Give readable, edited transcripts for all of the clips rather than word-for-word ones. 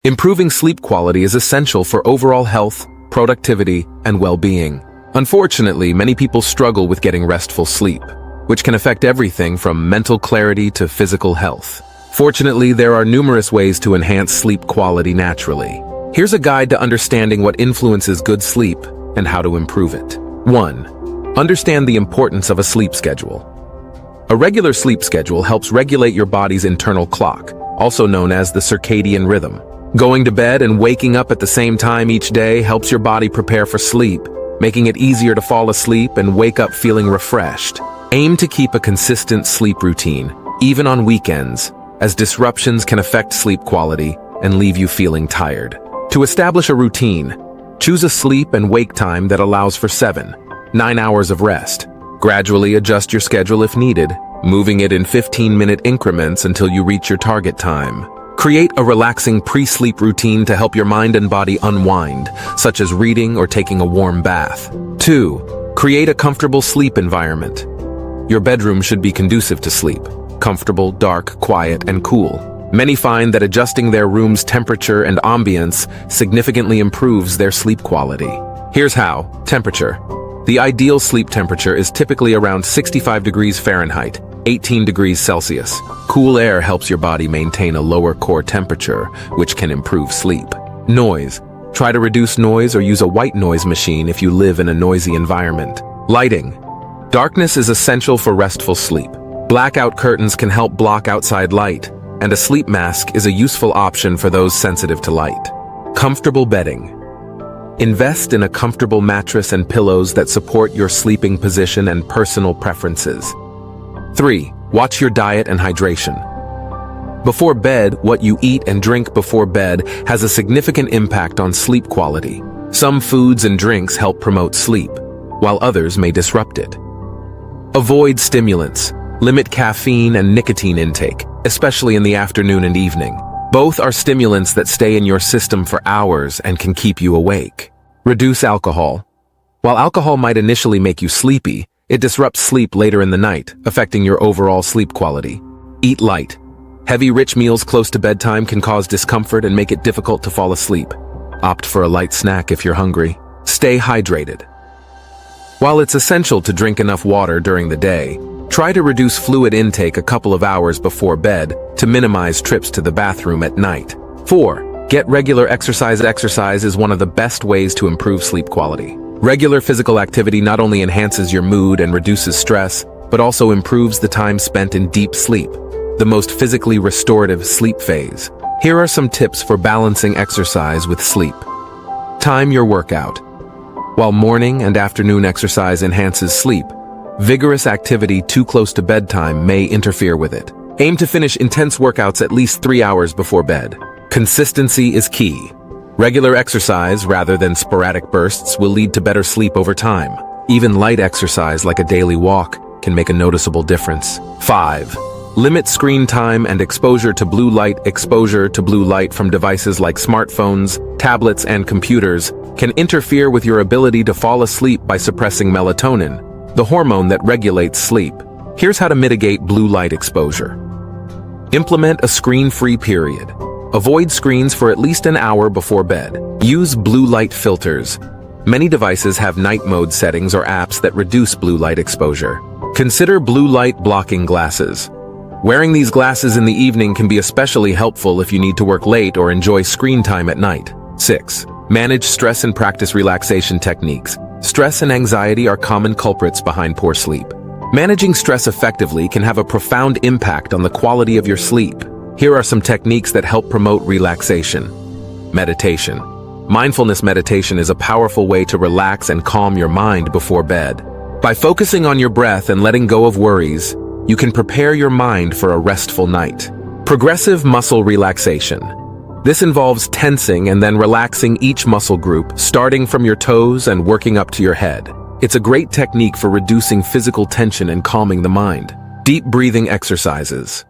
Improving sleep quality is essential for overall health, productivity, and well-being. Unfortunately, many people struggle with getting restful sleep, which can affect everything from mental clarity to physical health. Fortunately, there are numerous ways to enhance sleep quality naturally. Here's a guide to understanding what influences good sleep and how to improve it. 1. Understand the importance of a sleep schedule. A regular sleep schedule helps regulate your body's internal clock, also known as the circadian rhythm. Going to bed and waking up at the same time each day helps your body prepare for sleep, making it easier to fall asleep and wake up feeling refreshed. Aim to keep a consistent sleep routine, even on weekends, as disruptions can affect sleep quality and leave you feeling tired. To establish a routine, choose a sleep and wake time that allows for 7-9 hours of rest. Gradually adjust your schedule if needed, moving it in 15-minute increments until you reach your target time. Create a relaxing pre-sleep routine to help your mind and body unwind, such as reading or taking a warm bath. 2. Create a comfortable sleep environment. Your bedroom should be conducive to sleep, comfortable, dark, quiet, and cool. Many find that adjusting their room's temperature and ambience significantly improves their sleep quality. Here's how. Temperature. The ideal sleep temperature is typically around 65 degrees Fahrenheit, 18 degrees Celsius. Cool air helps your body maintain a lower core temperature, which can improve sleep. Noise. Try to reduce noise or use a white noise machine if you live in a noisy environment. Lighting. Darkness is essential for restful sleep. Blackout curtains can help block outside light, and a sleep mask is a useful option for those sensitive to light. Comfortable bedding. Invest in a comfortable mattress and pillows that support your sleeping position and personal preferences. 3. Watch your diet and hydration. Before bed, what you eat and drink before bed has a significant impact on sleep quality. Some foods and drinks help promote sleep, while others may disrupt it. Avoid stimulants. Limit caffeine and nicotine intake, especially in the afternoon and evening. Both are stimulants that stay in your system for hours and can keep you awake. Reduce alcohol. While alcohol might initially make you sleepy, it disrupts sleep later in the night, affecting your overall sleep quality. Eat light. Heavy, rich meals close to bedtime can cause discomfort and make it difficult to fall asleep. Opt for a light snack if you're hungry. Stay hydrated. While it's essential to drink enough water during the day, try to reduce fluid intake a couple of hours before bed to minimize trips to the bathroom at night. 4. Get regular exercise. Exercise is one of the best ways to improve sleep quality. Regular physical activity not only enhances your mood and reduces stress, but also improves the time spent in deep sleep, the most physically restorative sleep phase. Here are some tips for balancing exercise with sleep. Time your workout. While morning and afternoon exercise enhances sleep, vigorous activity too close to bedtime may interfere with it. Aim to finish intense workouts at least 3 hours before bed. Consistency is key. Regular exercise, rather than sporadic bursts, will lead to better sleep over time. Even light exercise, like a daily walk, can make a noticeable difference. 5. Limit screen time and exposure to blue light. Exposure to blue light from devices like smartphones, tablets, and computers can interfere with your ability to fall asleep by suppressing melatonin, the hormone that regulates sleep. Here's how to mitigate blue light exposure. Implement a screen-free period. Avoid screens for at least an hour before bed. Use blue light filters. Many devices have night mode settings or apps that reduce blue light exposure. Consider blue light blocking glasses. Wearing these glasses in the evening can be especially helpful if you need to work late or enjoy screen time at night. 6. Manage stress and practice relaxation techniques. Stress and anxiety are common culprits behind poor sleep. Managing stress effectively can have a profound impact on the quality of your sleep. Here are some techniques that help promote relaxation. Meditation. Mindfulness meditation is a powerful way to relax and calm your mind before bed. By focusing on your breath and letting go of worries, you can prepare your mind for a restful night. Progressive muscle relaxation. This involves tensing and then relaxing each muscle group, starting from your toes and working up to your head. It's a great technique for reducing physical tension and calming the mind. Deep breathing exercises.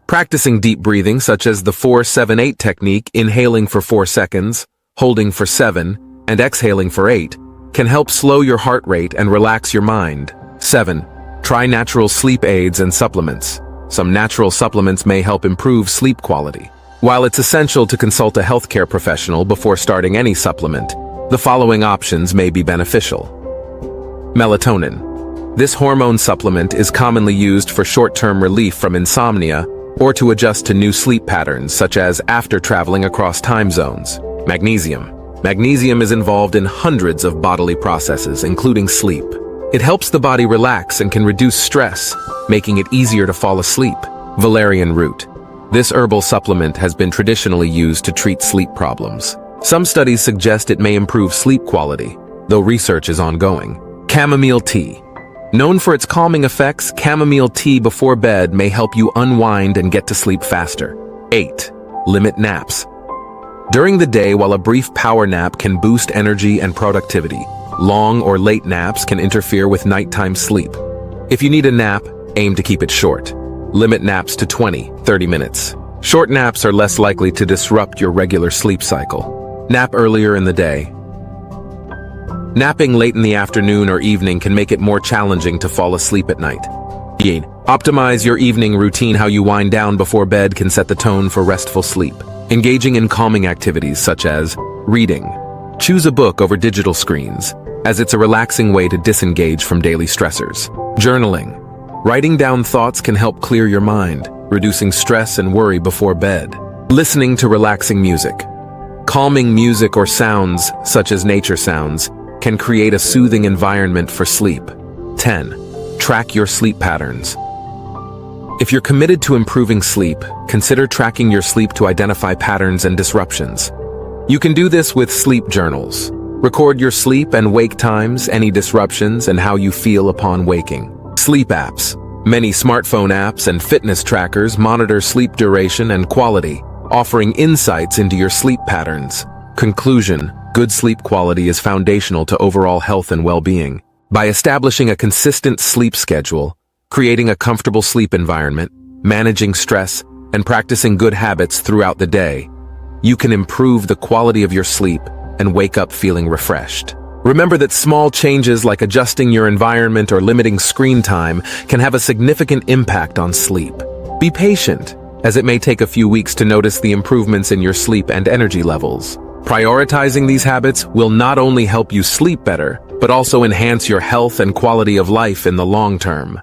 Practicing deep breathing, such as the 4-7-8 technique, inhaling for 4 seconds, holding for 7, and exhaling for 8, can help slow your heart rate and relax your mind. 7. Try natural sleep aids and supplements. Some natural supplements may help improve sleep quality. While it's essential to consult a healthcare professional before starting any supplement, the following options may be beneficial. Melatonin. This hormone supplement is commonly used for short-term relief from insomnia or to adjust to new sleep patterns, such as after traveling across time zones. Magnesium. Magnesium is involved in hundreds of bodily processes, including sleep. It helps the body relax and can reduce stress, making it easier to fall asleep. Valerian root. This herbal supplement has been traditionally used to treat sleep problems. Some studies suggest it may improve sleep quality, though research is ongoing. Chamomile tea. Known for its calming effects, chamomile tea before bed may help you unwind and get to sleep faster. 8. Limit naps. During the day, while a brief power nap can boost energy and productivity, long or late naps can interfere with nighttime sleep. If you need a nap, aim to keep it short. Limit naps to 20-30 minutes. Short naps are less likely to disrupt your regular sleep cycle. Nap earlier in the day. Napping late in the afternoon or evening can make it more challenging to fall asleep at night. Optimize your evening routine. How you wind down before bed can set the tone for restful sleep. Engaging in calming activities such as reading. Choose a book over digital screens, as it's a relaxing way to disengage from daily stressors. Journaling. Writing down thoughts can help clear your mind, reducing stress and worry before bed. Listening to relaxing music. Calming music or sounds, such as nature sounds, can create a soothing environment for sleep. 10. Track your sleep patterns. If you're committed to improving sleep, consider tracking your sleep to identify patterns and disruptions. You can do this with sleep journals. Record your sleep and wake times, any disruptions, and how you feel upon waking. Sleep apps. Many smartphone apps and fitness trackers monitor sleep duration and quality, offering insights into your sleep patterns. Conclusion: good sleep quality is foundational to overall health and well-being. By establishing a consistent sleep schedule, creating a comfortable sleep environment, managing stress, and practicing good habits throughout the day, you can improve the quality of your sleep and wake up feeling refreshed. Remember that small changes like adjusting your environment or limiting screen time can have a significant impact on sleep. Be patient, as it may take a few weeks to notice the improvements in your sleep and energy levels. Prioritizing these habits will not only help you sleep better, but also enhance your health and quality of life in the long term.